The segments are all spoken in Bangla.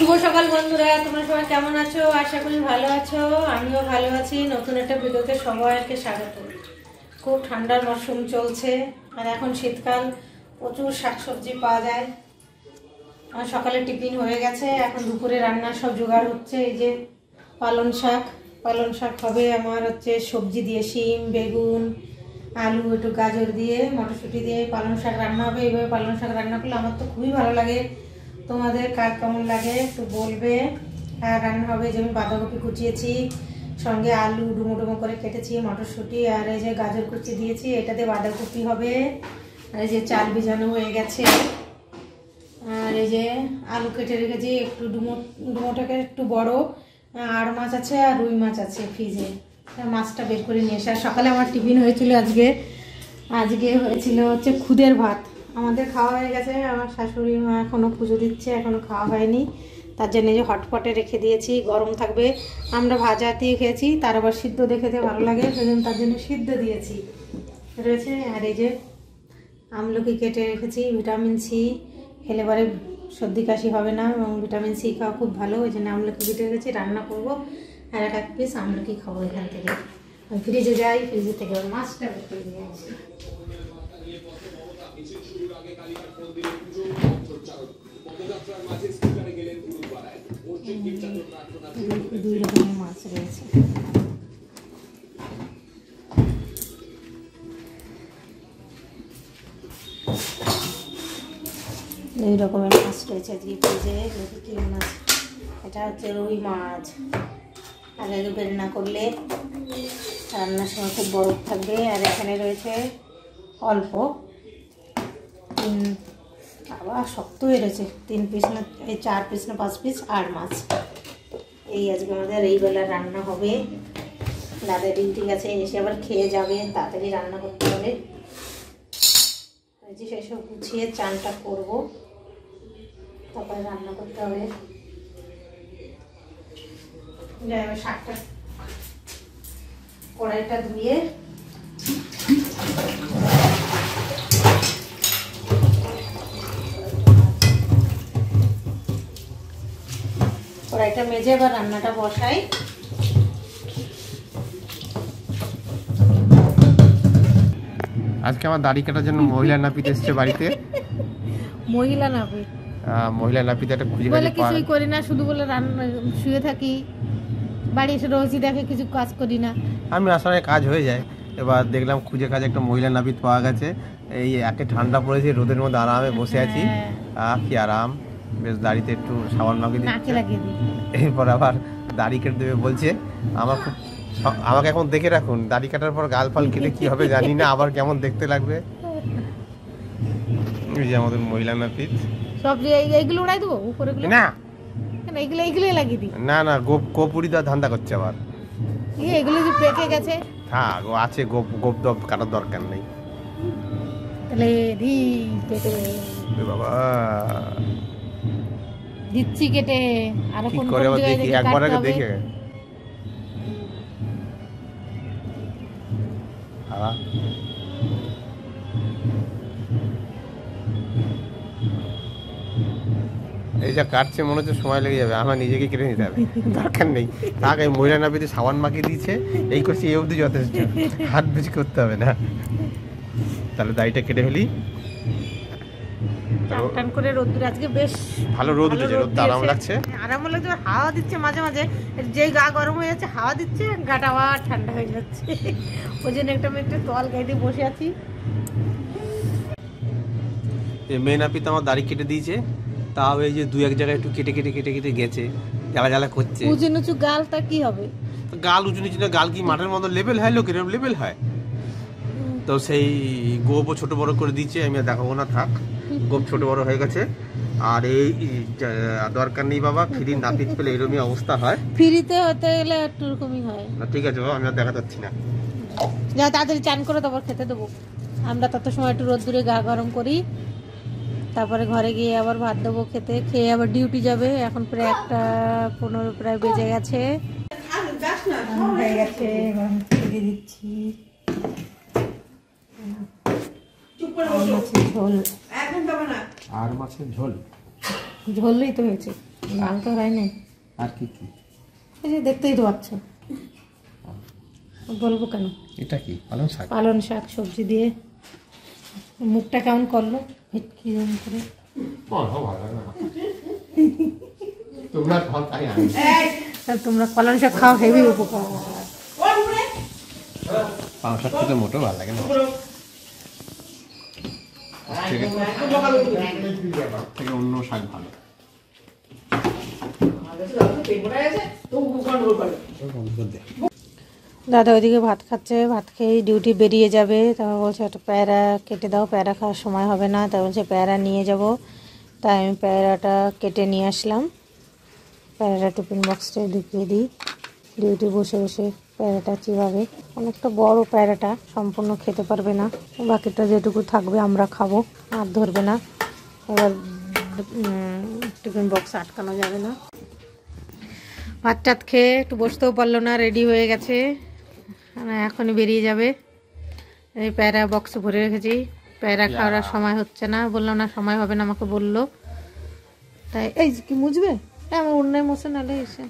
শুভ সকাল বন্ধুরা, তোমরা সবাই কেমন আছো? আশা করি ভালো আছো। আমিও ভালো আছি। নতুন একটা ভিডিওতে সবাইকে স্বাগত। খুব ঠান্ডার মরশুম চলছে আর এখন শীতকাল, প্রচুর শাকসবজি পাওয়া যায়। আর সকালে টিফিন হয়ে গেছে, এখন দুপুরে রান্নার সব জোগাড় হচ্ছে। এই যে পালং শাক হবে আমার হচ্ছে সবজি দিয়ে, শিম, বেগুন, আলু, একটু গাজর দিয়ে, মটরশুঁটি দিয়ে পালং শাক রান্না হবে। এইভাবে পালং শাক রান্না করলে আমার তো খুবই ভালো লাগে। তোমাদের কার কেমন লাগে একটু বলবে। আর রান্না হবে যে আমি বাঁধাকপি কুচিয়েছি, সঙ্গে আলু ডুমো ডুমো করে কেটেছি, মটরশুঁটি আর এই যে গাজর কুচি দিয়েছি, এটাতে বাঁধাকপি হবে। আর এই যে চাল ভিজানো হয়ে গেছে। আর এই যে আলু কেটে রেখেছি, একটু ডুমোটাকে একটু বড়। আড় মাছ আছে আর রুই মাছ আছে ফ্রিজে, মাছটা বের করে নিয়ে এসে। আর সকালে আমার টিফিন হয়েছিল আজকে হয়েছিল হচ্ছে খুদের ভাত। আমাদের খাওয়া হয়ে গেছে, আমার শাশুড়ি মা এখনও পুজো দিচ্ছে, এখনও খাওয়া হয়নি। তার জন্য যে হটপটে রেখে দিয়েছি, গরম থাকবে। আমরা ভাজা দিয়ে খেয়েছি, তার আবার সিদ্ধ দেখেতে ভালো লাগে, সেজন্য তার জন্য সিদ্ধ দিয়েছি রয়েছে। আর এই যে আমলকি কেটে রেখেছি, ভিটামিন সি খেলে পরে সর্দি কাশি হবে না, এবং ভিটামিন সি খাওয়া খুব ভালো। ওই জন্য আমলকি কেটে রেখেছি, রান্না করবো। আর এক পিস আমলকি খাবো এখান থেকে। ফ্রিজে যাই, ফ্রিজে থেকে মাছটা বের করে নিয়ে আসি। দুই রকমের মাছ রয়েছে। দুই রকমের মাছ রয়েছে আজকে ফ্রিজে। কি মাছ? এটা হচ্ছে রুই মাছ। আর এগুলো রান্না করলে রান্নার সময় খুব বরফ থাকবে। আর এখানে রয়েছে অল্প, আবার শক্ত হয়ে রয়েছে 3 পিস না 4 পিস না 5 পিস আর মাছ। এই আজকে আমাদের এই বেলা রান্না হবে। দাদা ডিউটি গেছে, এসে আবার খেয়ে যাবে, তাড়াতাড়ি রান্না করতে হবে। যে সেসব গুছিয়ে চানটা করবো, তারপরে রান্না করতে হবে। শাকটা কড়াইটা ধুয়ে কড়াইটা মেজে এবার রান্নাটা বসাই। আজকে আমার দাড়ি কাটার জন্য মহিলা নাপিত এসছে বাড়িতে। মহিলা নাপিত? মহিলা নাপিত একটা খুঁজে বলে কিছুই করি না, শুধু বলে রান্না শুয়ে থাকি, বাড়ি এসে রোজই দেখে কিছু কাজ করি না। আমি আসলে কাজ হয়ে যায়। এবার দেখলাম খুঁজে কাজে একটা মহিলা নাপিত পাওয়া গেছে। এই একে ঠান্ডা পড়েছে, রোদের মধ্যে আরামে বসে আছি। কি আরাম, বেশ দাড়িতে একটু সাবান মাখিয়ে দিই। এরপর আবার দাড়ি কেটে দেবে বলছে। আমাকে এখন দেখে রাখুন, দাড়ি কাটার পর গাল ফাল কেটে কি হবে জানি না, আবার কেমন দেখতে লাগবে। এই যে আমাদের মহিলা নাপিত। সব এইগুলো উড়াই দেবো উপরে? না এইগুলোই লাগিয়ে দিই। না গোপুরি দেওয়ার ধান্দা করছে আবার। এগুলো যে পেকে গেছে। হ্যাঁ আছে, গোপ দপ কাটার দরকার নেই। তাহলে কেটে বাবা দিচ্ছি কেটে। আর কি করে দেখি, একবার আগে দেখে। এই যা কাটছে মনে হচ্ছে সময় লেগে যাবে, আমার নিজেকে কেটে নিতে হবে, দরকার নেই। তাকে মহিলা নাপিতে সাবান মাখিয়ে দিয়েছে, এই করছি এই অবধি যথেষ্ট, হাত বেশি করতে হবে না। তাহলে দাড়িটা কেটে ফেলি। টান করে রোদ্দুর আজকে বেশ ভালো রোদ উঠেছে, রোদটা আরাম লাগছে। আরাম লাগছে, হাওয়া দিচ্ছে মাঝে মাঝে। যেই গা গরম হয়ে যাচ্ছে হাওয়া দিচ্ছে, গাটা আবার ঠান্ডা হয়ে যাচ্ছে। ওই জন্য একটা তল গাইতে বসে আছি। মেয়ে নাপিত আমার দাড়ি কেটে দিয়েছে, তাও এই যে 2-1 জায়গায় একটু কেটে গেছে, জ্বালা করছে। উঁচু নিচু গালটা কি হবে? গাল উঁচু নিচু না, গাল কি মাঠের মতো লেভেল হয়? লোকের লেভেল হয় তো। সেই গোপও ছোট বড় করে দিচ্ছে, আমি দেখাবো না, থাক। গোপ ছোট বড় হয়ে গেছে। আর এই দরকার নেই বাবা, ফ্রি নাপিত পেলে এরকমই অবস্থা হয়। ফ্রিতে হতে গেলে একটু এরকমই হয় না, ঠিক আছে বাবা, আমি আর দেখা যাচ্ছি না। যা তাড়াতাড়ি চান করে তারপর খেতে দেবো। আমরা তত সময় একটু রোদ্দুরে গা গরম করি, তারপরে ঘরে গিয়ে আবার ভাত দেবো খেতে। খেয়ে আবার ডিউটি যাবে। এখন প্রায় 1:15 প্রায় বেজে গেছে। হয়ে গেছে, দিয়ে দিচ্ছি মাছের ঝোল। আর মাছের ঝোল ঝোলই তো হয়েছে। লাল তো হয়নি। আর কি কি? এই যে দেখতেই তো পাচ্ছ, বলবো কেন। এটা কি? পালং শাক। পালং শাক সবজি দিয়ে। মুখটা কেমন করলো ভেটকি করে। তোমরা পালং শাক খাও, হেভি উপকার। পালং শাক খেতে মোটেও ভালো লাগে না। থেকে অন্য শাক ভালো। দাদা ওইদিকে ভাত খাচ্ছে, ভাত খেয়েই ডিউটি বেরিয়ে যাবে। তারপর বলছে একটা প্যারা কেটে দাও, প্যারা খাওয়ার সময় হবে না। তাই বলছে প্যারা নিয়ে যাব, তাই আমি প্যারাটা কেটে নিয়ে আসলাম। প্যারাটা টিফিন বক্সে ঢুকিয়ে দিই। ডিউটি বসে বসে প্যারাটা চিবাবে। অনেকটা বড় প্যারাটা, সম্পূর্ণ খেতে পারবে না, বাকিটা যেটুকু থাকবে আমরা খাবো, আর ধরবে না। এবার টিফিন বক্স আটকানো যাবে না। ভাত টাত খেয়ে একটু বসতেও পারলো না, রেডি হয়ে গেছে, এখনই বেরিয়ে যাবে। এই প্যারা বক্সে ভরে রেখেছি, প্যারা খাওয়ার সময় হচ্ছে না। বললাম না সময় হবে না, আমাকে বললো। তাই এই কি মুছবে, আমার অন্যায় মোছে নালে এসে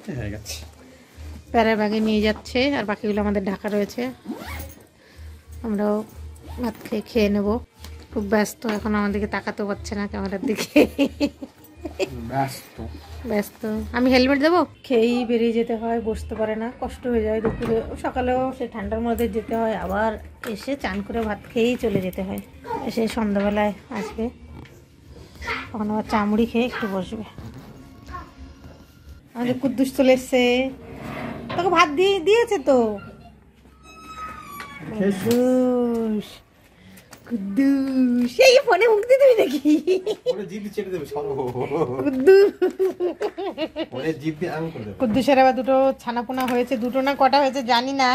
প্যারার ব্যাগে নিয়ে যাচ্ছে, আর বাকিগুলো আমাদের ঢাকা রয়েছে। আমরাও ভাত খেয়ে নেবো। খুব ব্যস্ত এখন, আমাদেরকে তাকাতেও পারছে না ক্যামেরার দিকে। ব্যস্ত। আমি হেলমেট দেবো, খেয়েই বেরিয়ে যেতে হয়, বসতে পারে না, কষ্ট হয়ে যায়। দুপুরে সকালেও সে ঠান্ডার মধ্যে যেতে হয়, আবার এসে চান করে ভাত খেয়েই চলে যেতে হয়। এসে সন্ধ্যাবেলায় আসবে, তখন আবার চামড়ি খেয়ে একটু বসবে। আমাদের কুদ্দুস চলে এসছে, তোকে ভাত দিয়েছে তো। কুদ্দুস কুদ্দুস, এই ফোনে মুখ দিয়ে তুমি নাকি কুদ্দুসের আবার দুটো ছানাপোনা হয়েছে, দুটো না কটা হয়েছে জানি না।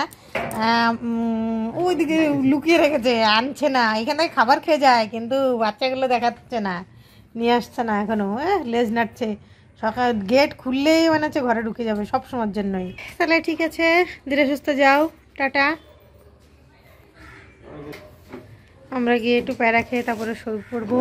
ওইদিকে লুকিয়ে রেখেছে, আনছে না। এখানে খাবার খেয়ে যায়, কিন্তু বাচ্চাগুলো দেখাচ্ছে না, নিয়ে আসছে না এখনো। লেজ নাড়ছে, সকাল গেট খুললেই মনে হচ্ছে ঘরে ঢুকে যাবে সব সময়ের জন্যই। তাহলে ঠিক আছে, ধীরে সুস্থ যাও, টাটা। আমরা গিয়ে একটু প্যারা খেয়ে তারপরে শুয়ে পড়বো।